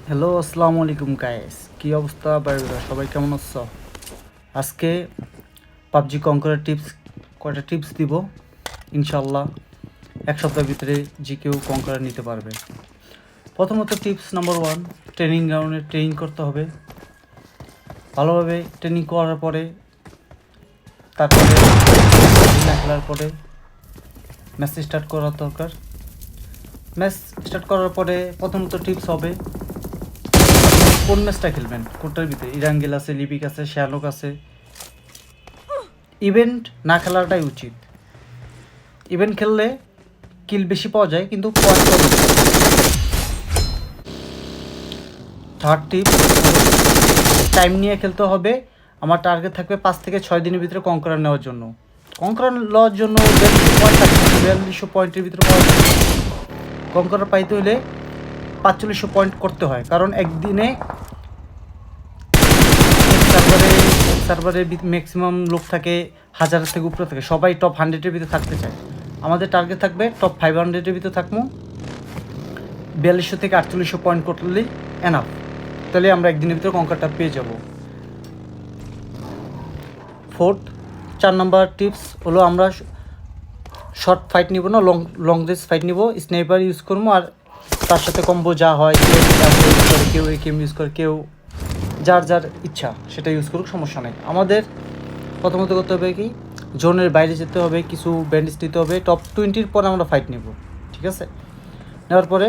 Hello, আসসালামু আলাইকুম guys. কি অবস্থা বাইরা, সবাই কেমন আছো? আজকে পাবজি কনকোরার কয়টা টিপস দিব। ইনশাল্লাহ এক সপ্তাহের ভিতরে যে কেউ কনকোরার নিতে পারবে। প্রথমত টিপস নাম্বার 1, ট্রেনিং গ্রাউন্ডে ট্রেনিং করতে হবে। ভালোভাবে ট্রেনিং করার পরে তারপরে খেলার পরে ম্যাচ স্টার্ট করা দরকার। ম্যাচ স্টার্ট করার পরে প্রথমত টিপস হবে কোন ম্যাচটা খেলবেন, কোনটার ভিতরে ইরাঙ্গেল আছে, লিপিক আছে, শ্যালক আছে। ইভেন্ট না খেলাটাই উচিত। ইভেন্ট খেললে কিল বেশি পাওয়া যায় কিন্তু পয়েন্ট কম। থার্ড টিপ, টাইম নিয়ে খেলতে হবে। আমার টার্গেট থাকবে 5 থেকে 6 দিনের ভিতরে কনকোরার নেওয়ার জন্য। কনকোরার নেওয়ার জন্য 4200 পয়েন্ট থাকবে, 4200 পয়েন্টের ভিতরে পাওয়া যায়। কনকোরার পাইতে হলে 4500 পয়েন্ট করতে হয়, কারণ একদিনে সার্ভারে ম্যাক্সিমাম লোক থাকে 1000 থেকে উপরে থাকে, সবাই টপ 100-এর ভিতরে থাকতে চায়। আমাদের টার্গেট থাকবে টপ 500-এর ভিতরে থাকবো। 4200 থেকে 4800 পয়েন্ট করলেই এনাফ, তাহলে আমরা একদিনের ভিতরে কনকোরারটা পেয়ে যাব। চার নাম্বার টিপস হলো আমরা শর্ট ফাইট নিব না, লং রেঞ্জ ফাইট নিব। স্নাইপার ইউজ করবো, আর তার সাথে কম্বো যা হয়, কেউ ইউজ করে, কেউ একেএম ইউজ করে, কেউ যার যার ইচ্ছা সেটা ইউজ করুক, সমস্যা নেই। আমাদের প্রথমত করতে হবে কি, জোনের বাইরে যেতে হবে, কিছু ব্যান্ডেজ নিতে হবে। টপ 20-র পরে আমরা ফাইট নেব, ঠিক আছে? নেওয়ার পরে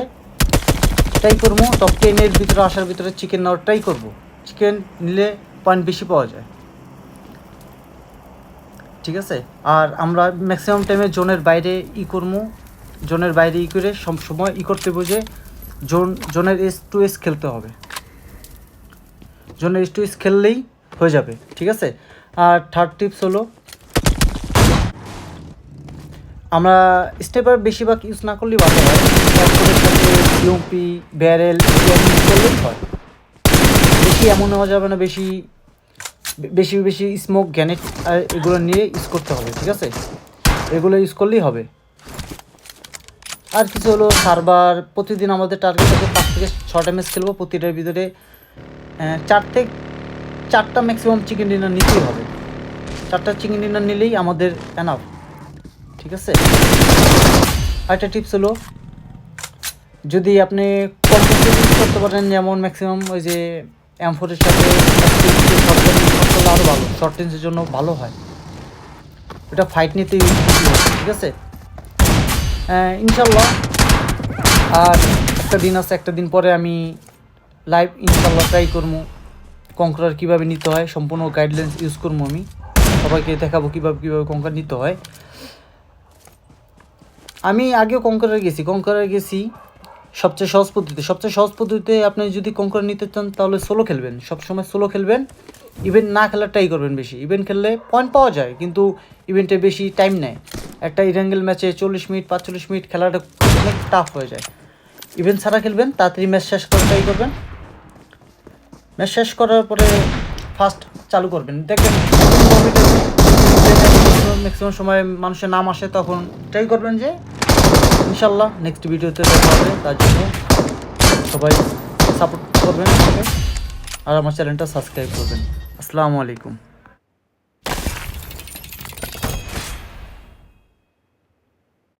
ট্রাই করবো টপ 10-এর ভিতরে আসার ভিতরে চিকেন নেওয়ার ট্রাই করবো। চিকেন নিলে পয়েন্ট বেশি পাওয়া যায়, ঠিক আছে? আর আমরা ম্যাক্সিমাম টাইমে জোনের বাইরে করবো। জোনের বাইরে করে সবসময় করতে হবে যে জোনের S2S খেলতে হবে। জোনের S2S খেললেই হয়ে যাবে, ঠিক আছে? আর থার্ড টিপস হলো আমরা স্নাইপার বেশিরভাগ ইউজ না করলেই ভালো হয়। তারপরে সাথে ইউপি, ব্যারেল ইউজ করলেই হয়। বেশি এমন নেওয়া যাবে না, বেশি বেশি বেশি স্মোক, গ্যানেট আর এগুলো নিয়ে ইউজ করতে হবে, ঠিক আছে? এগুলো ইউজ করলেই হবে। আর কিছু হলো সার্ভার প্রতিদিন আমাদের টার্গেট থাকে 5 থেকে 6টা ম্যাচ খেলবো। প্রতিটার ভিতরে 4টা ম্যাক্সিমাম চিকেন ডিনার নিতেই হবে। 4টা চিকেন ডিনার নিলেই আমাদের এনাফ, ঠিক আছে? আরেকটা টিপস হলো যদি আপনি কম্পিউটার ইউজ করতে পারেন, যেমন ম্যাক্সিমাম ওই যে M4-এর সাথে আরও ভালো, শর্ট রেঞ্জের জন্য ভালো হয়। এটা ফাইট নিতে ইউজ করতে হবে, ঠিক আছে? ইনশাল্লাহ। আর একটা দিন আছে, একটা দিন পরে আমি লাইভ ইনশাল্লাহ ট্রাই করবো কনকোরার কীভাবে নিতে হয়। সম্পূর্ণ গাইডলাইন্স ইউজ করবো, আমি সবাইকে দেখাবো কীভাবে কনকোরার নিতে হয়। আমি আগেও কনকোরার গেছি সবচেয়ে সহজ পদ্ধতিতে। আপনি যদি কনকোরার নিতে চান তাহলে সোলো খেলবেন, সবসময় সোলো খেলবেন। ইভেন্ট না খেলার ট্রাই করবেন বেশি। ইভেন্ট খেললে পয়েন্ট পাওয়া যায় কিন্তু ইভেন্টে বেশি টাইম নেয়। একটা ইরাঙ্গেল ম্যাচে 40 মিনিট 45 মিনিট খেলাটা অনেক টাফ হয়ে যায়। ইভেন্ট ছাড়া খেলবেন, তাড়াতাড়ি ম্যাচ শেষ করে ট্রাই করবেন। ম্যাচ শেষ করার পরে ফার্স্ট চালু করবেন, দেখবেন ম্যাক্সিমাম সময় মানুষের নাম আসে, তখন ট্রাই করবেন যে ইনশাল্লাহ নেক্সট ভিডিওতে দেখা হবে। তার জন্য সবাই সাপোর্ট করবেন আর আমার চ্যানেলটা সাবস্ক্রাইব করবেন। আসসালামু আলাইকুম।